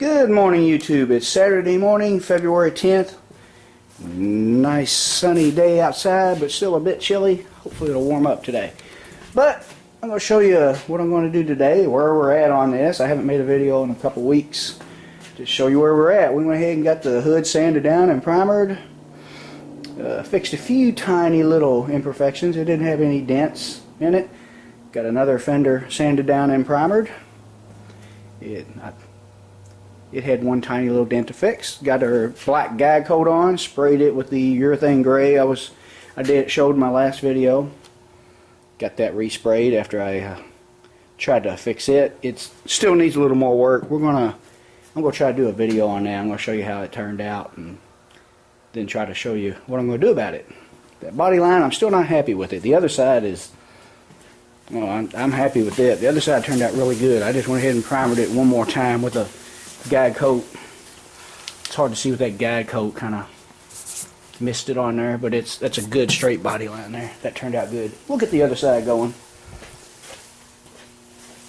Good morning, YouTube. It's Saturday morning, February 10th. Nice sunny day outside, but still a bit chilly. Hopefully it'll warm up today. But I'm going to show you what I'm going to do today, where we're at on this. I haven't made a video in a couple weeks. Just show you where we're at. We went ahead and got the hood sanded down and primered. Fixed a few tiny little imperfections. It didn't have any dents in it. Got another fender sanded down and primered. It had one tiny little dent to fix. Got our black guide coat on. Sprayed it with the urethane gray I showed in my last video. Got that resprayed after I tried to fix it. It still needs a little more work. I'm gonna try to do a video on that. I'm gonna show you how it turned out and then try to show you what I'm gonna do about it. That body line, I'm still not happy with it. The other side is, well, I'm happy with it. The other side turned out really good. I just went ahead and primered it one more time with a guide coat. It's hard to see with that guide coat, kind of missed it on there, but that's a good straight body line there. That turned out good. We'll get the other side going.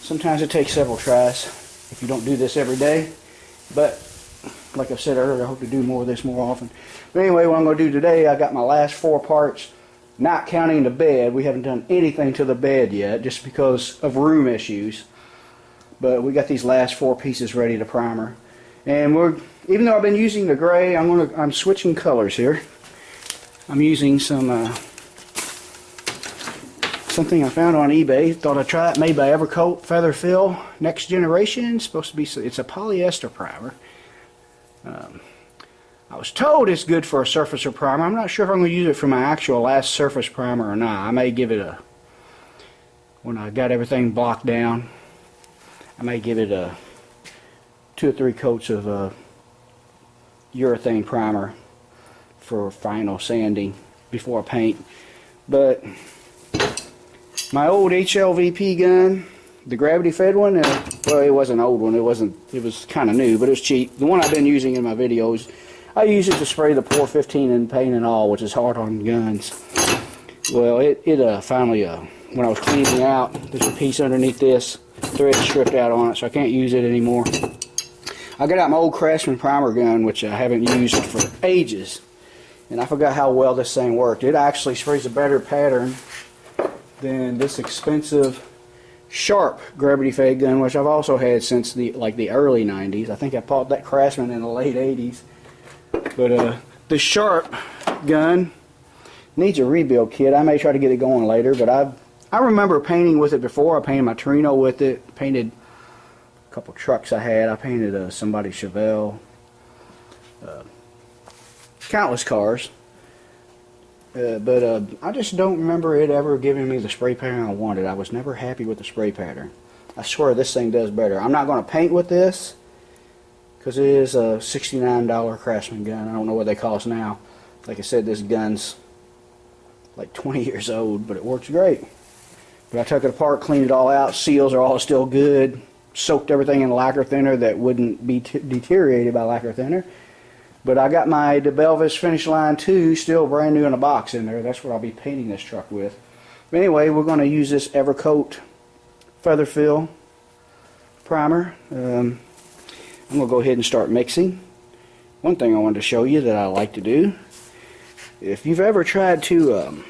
Sometimes it takes several tries if you don't do this every day, but like I said earlier, I hope to do more of this more often. But anyway, what I'm going to do today, I got my last 4 parts, not counting the bed. We haven't done anything to the bed yet, just because of room issues. But we got these last 4 pieces ready to primer, and even though I've been using the gray, I'm switching colors here. I'm using something I found on eBay. Thought I'd try it. Made by Evercoat, Feather Fill, Next Generation. It's supposed to be. It's a polyester primer. I was told it's good for a surfacer primer. I'm not sure if I'm going to use it for my actual last surface primer or not. I may give it when I got everything blocked down, I may give it 2 or 3 coats of urethane primer for final sanding before I paint. But my old HLVP gun, the gravity fed one, well, it wasn't an old one. It was kind of new, but it was cheap. The one I've been using in my videos, I use it to spray the Pour 15 in paint and all, which is hard on guns. Well, it finally, when I was cleaning out, there's a piece underneath this thread stripped out on it, so I can't use it anymore. I got out my old Craftsman primer gun, which I haven't used for ages, and I forgot how well this thing worked. It actually sprays a better pattern than this expensive Sharp gravity fed gun, which I've also had since the early 90s. I think I bought that Craftsman in the late 80s. But the Sharp gun needs a rebuild kit. I may try to get it going later, but I remember painting with it before. I painted my Torino with it, painted a couple trucks I had. I painted somebody's Chevelle, countless cars. But I just don't remember it ever giving me the spray pattern I wanted. I was never happy with the spray pattern. I swear this thing does better. I'm not going to paint with this because it is a $69 Craftsman gun. I don't know what they cost now. Like I said, this gun's like 20 years old, but it works great. But I took it apart, cleaned it all out. Seals are all still good. Soaked everything in lacquer thinner that wouldn't be deteriorated by lacquer thinner. But I got my DeBelvis Finish Line 2 still brand new in a box in there. That's what I'll be painting this truck with. But anyway, we're going to use this Evercoat Feather Fill primer. I'm going to go ahead and start mixing. One thing I wanted to show you that I like to do, if you've ever tried to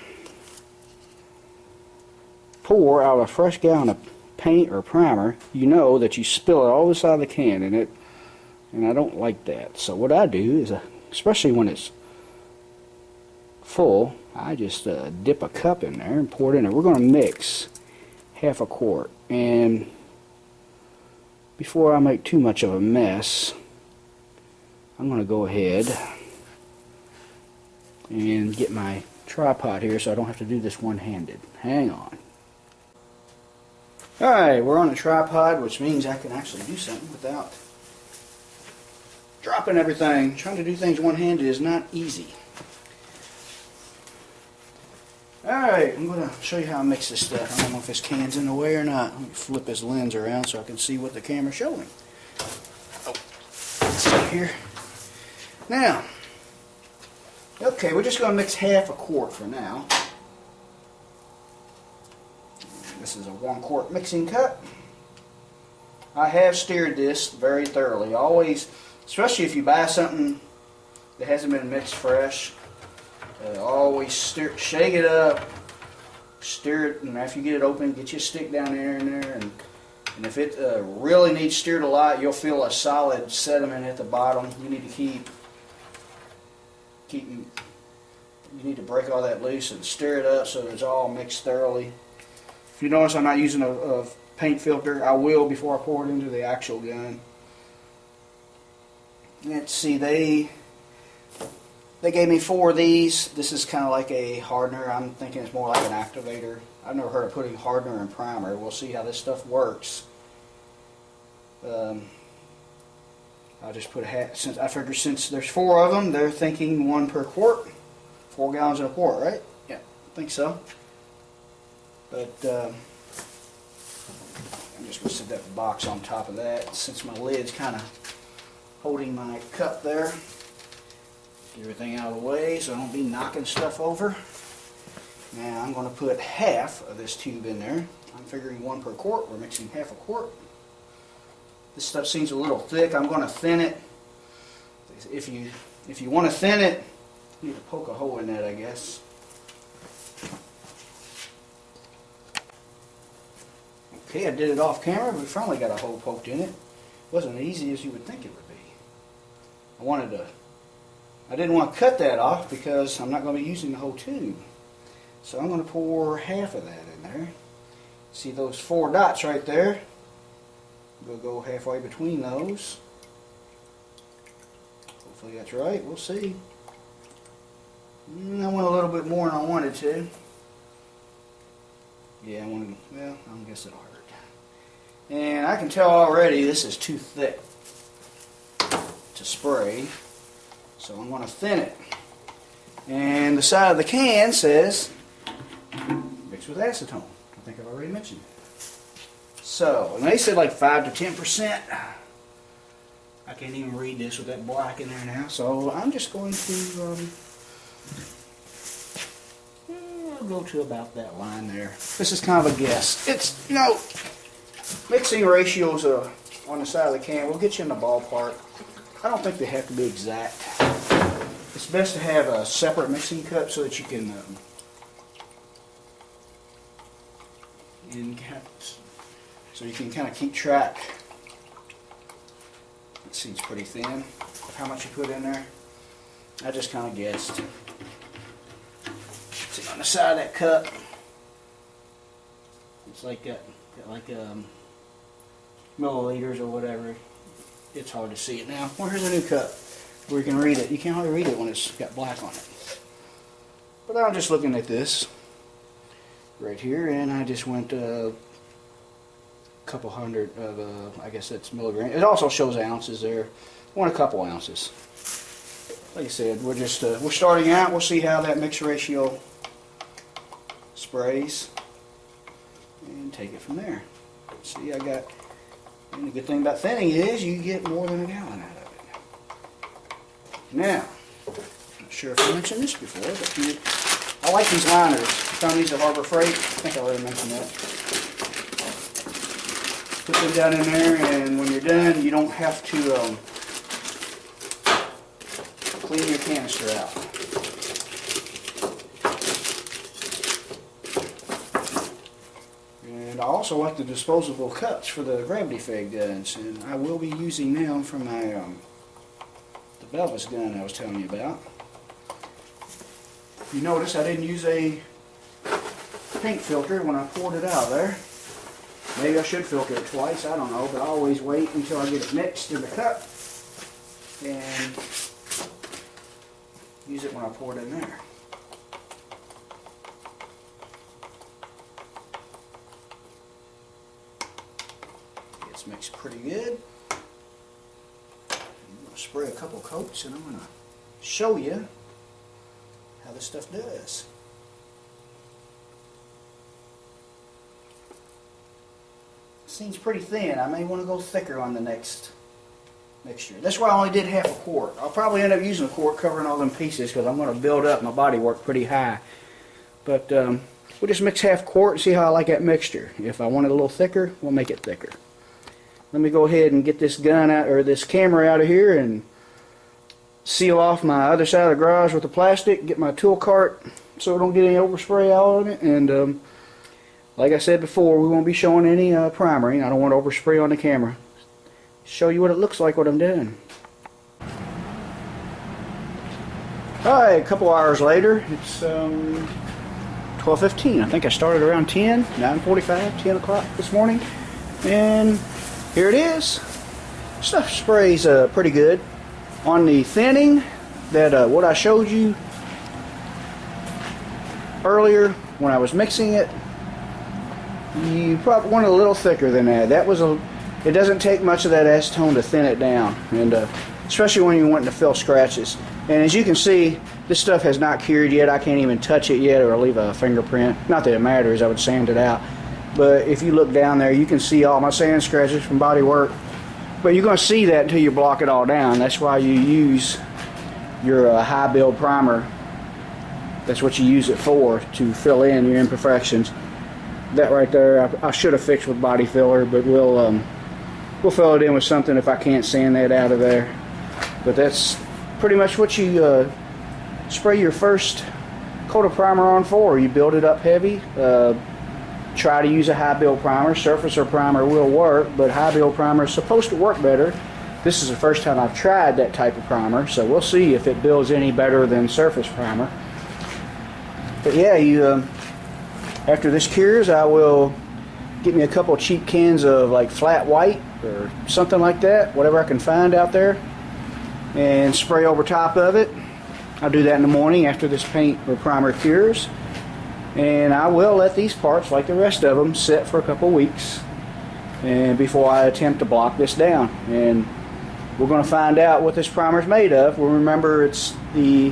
pour out a fresh gallon of paint or primer, you know that you spill it all the side of the can, and I don't like that. So what I do is, especially when it's full, I just dip a cup in there and pour it in there. We're going to mix half a quart, and before I make too much of a mess, I'm going to go ahead and get my tripod here so I don't have to do this one-handed. Hang on. Alright, we're on a tripod, which means I can actually do something without dropping everything. Trying to do things one-handed is not easy. Alright, I'm going to show you how I mix this stuff. I don't know if this can's in the way or not. Let me flip this lens around so I can see what the camera's showing. Oh, let's see here. Now, okay, we're just going to mix half a quart for now. This is a 1 quart mixing cup. I have stirred this very thoroughly. Always, especially if you buy something that hasn't been mixed fresh, always shake it up, stir it, and after you get it open, get your stick down there in there, and if it really needs stirred a lot, you'll feel a solid sediment at the bottom. You need to you need to break all that loose and stir it up so it's all mixed thoroughly. If you notice, I'm not using a paint filter. I will before I pour it into the actual gun. Let's see, they gave me 4 of these. This is kind of like a hardener. I'm thinking it's more like an activator. I've never heard of putting hardener in primer. We'll see how this stuff works. I'll just put a hat. Since I figure since there's 4 of them, they're thinking 1 per quart. 4 gallons in a quart, right? Yeah, I think so. But I'm just going to set that box on top of that since my lid's kind of holding my cup there. Get everything out of the way so I don't be knocking stuff over. Now I'm going to put half of this tube in there. I'm figuring 1 per quart. We're mixing half a quart. This stuff seems a little thick. I'm going to thin it. If you want to thin it, you need to poke a hole in that, I guess. Okay, I did it off camera, but we finally got a hole poked in it. It wasn't as easy as you would think it would be. I didn't want to cut that off because I'm not going to be using the whole tube. So I'm going to pour half of that in there. See those 4 dots right there? We'll go halfway between those. Hopefully that's right. We'll see. I went a little bit more than I wanted to. Yeah, well, I guess it'll hurt. And I can tell already this is too thick to spray. So I'm going to thin it. And the side of the can says mix with acetone. I think I've already mentioned it. So, and they said like 5 to 10%. I can't even read this with that black in there now. So I'm just going to I'll go to about that line there. This is kind of a guess. It's, mixing ratios on the side of the can will get you in the ballpark. I don't think they have to be exact. It's best to have a separate mixing cup so that you can kind of keep track. It seems pretty thin of how much you put in there. I just kind of guessed. See on the side of that cup, it's like milliliters or whatever. It's hard to see it now. Well, here's a new cup where you can read it. You can't hardly read it when it's got black on it. But I'm just looking at this right here, and I just went a couple hundred of, I guess that's milligrams. It also shows ounces there. I want a couple ounces. Like I said, we're starting out. We'll see how that mix ratio sprays, and take it from there. See, and the good thing about thinning is you get more than a gallon out of it. Now, not sure if I mentioned this before, but I like these liners. I found these at Harbor Freight. I think I already mentioned that. Put them down in there, and when you're done, you don't have to clean your canister out. And I also like the disposable cups for the gravity fed guns, and I will be using them for my the Belvis gun I was telling you about. You notice I didn't use a paint filter when I poured it out there. Maybe I should filter it twice, I don't know, but I always wait until I get it mixed in the cup and use it when I pour it in there. It's mixed pretty good. I'm going to spray a couple coats and I'm going to show you how this stuff does. Seems pretty thin. I may want to go thicker on the next mixture. That's why I only did half a quart. I'll probably end up using a quart covering all them pieces because I'm going to build up my body work pretty high. But we'll just mix half quart and see how I like that mixture. If I want it a little thicker, we'll make it thicker. let me go ahead and get this gun out, or this camera out of here, and seal off my other side of the garage with the plastic, get my tool cart so it don't get any overspray out on it. And like I said before, we won't be showing any primering. I don't want to overspray on the camera. Show you what it looks like what I'm doing. Alright, a couple hours later, it's 12:15. I think I started around 10, 9:45, 10 o'clock this morning. And here it is. Stuff sprays pretty good. On the thinning, that what I showed you earlier when I was mixing it, you probably want it a little thicker than that. It doesn't take much of that acetone to thin it down, and especially when you're wanting to fill scratches. And as you can see, this stuff has not cured yet. I can't even touch it yet or leave a fingerprint. Not that it matters, I would sand it out. But if you look down there, you can see all my sand scratches from body work. But you're going to see that until you block it all down. That's why you use your high build primer. That's what you use it for, to fill in your imperfections. That right there, I should have fixed with body filler, but we'll fill it in with something if I can't sand that out of there. But that's pretty much what you spray your first coat of primer on for. You build it up heavy. Try to use a high build primer. Surfacer primer will work, but high build primer is supposed to work better. This is the first time I've tried that type of primer, so we'll see if it builds any better than surface primer. But yeah, after this cures, I will get me a couple cheap cans of like flat white or something like that, whatever I can find out there, and spray over top of it. I'll do that in the morning after this paint or primer cures. And I will let these parts, like the rest of them, sit for a couple weeks and before I attempt to block this down. And we're going to find out what this primer is made of. We'll remember it's the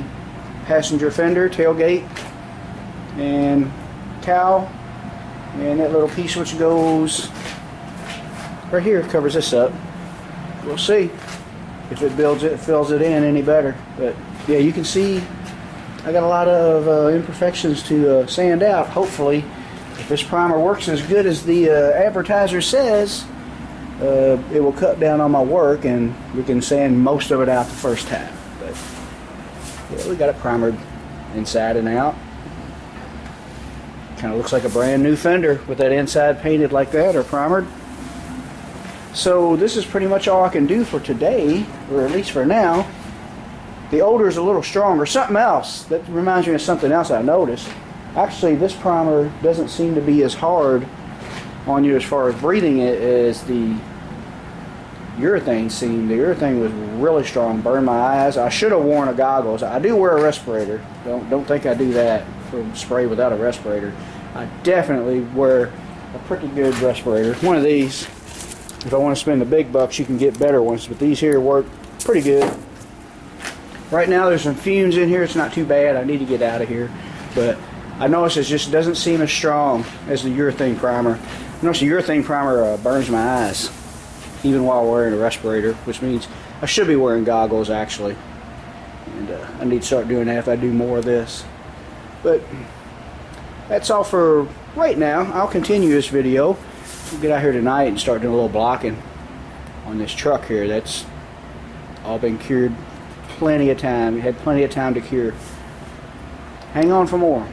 passenger fender, tailgate, and cowl, and that little piece which goes right here covers this up. We'll see if it builds it, fills it in any better. But yeah, you can see I got a lot of imperfections to sand out. Hopefully, if this primer works as good as the advertiser says, it will cut down on my work and we can sand most of it out the first time. But yeah, we got it primered inside and out. Kind of looks like a brand new fender with that inside painted like that or primered. So this is pretty much all I can do for today, or at least for now. The odor is a little stronger. Something else that reminds me of something else I noticed. Actually, this primer doesn't seem to be as hard on you as far as breathing it as the urethane seemed. The urethane was really strong, burned my eyes. I should have worn a goggles. I do wear a respirator. Don't think I do that for spray without a respirator. I definitely wear a pretty good respirator. One of these, if I want to spend the big bucks, you can get better ones, but these here work pretty good. Right now there's some fumes in here. It's not too bad. I need to get out of here. But I notice it just doesn't seem as strong as the urethane primer. I notice the urethane primer burns my eyes even while wearing a respirator, which means I should be wearing goggles actually. And I need to start doing that if I do more of this. But that's all for right now. I'll continue this video. We'll get out here tonight and start doing a little blocking on this truck here. That's all been cured plenty of time. You had plenty of time to cure. Hang on for more.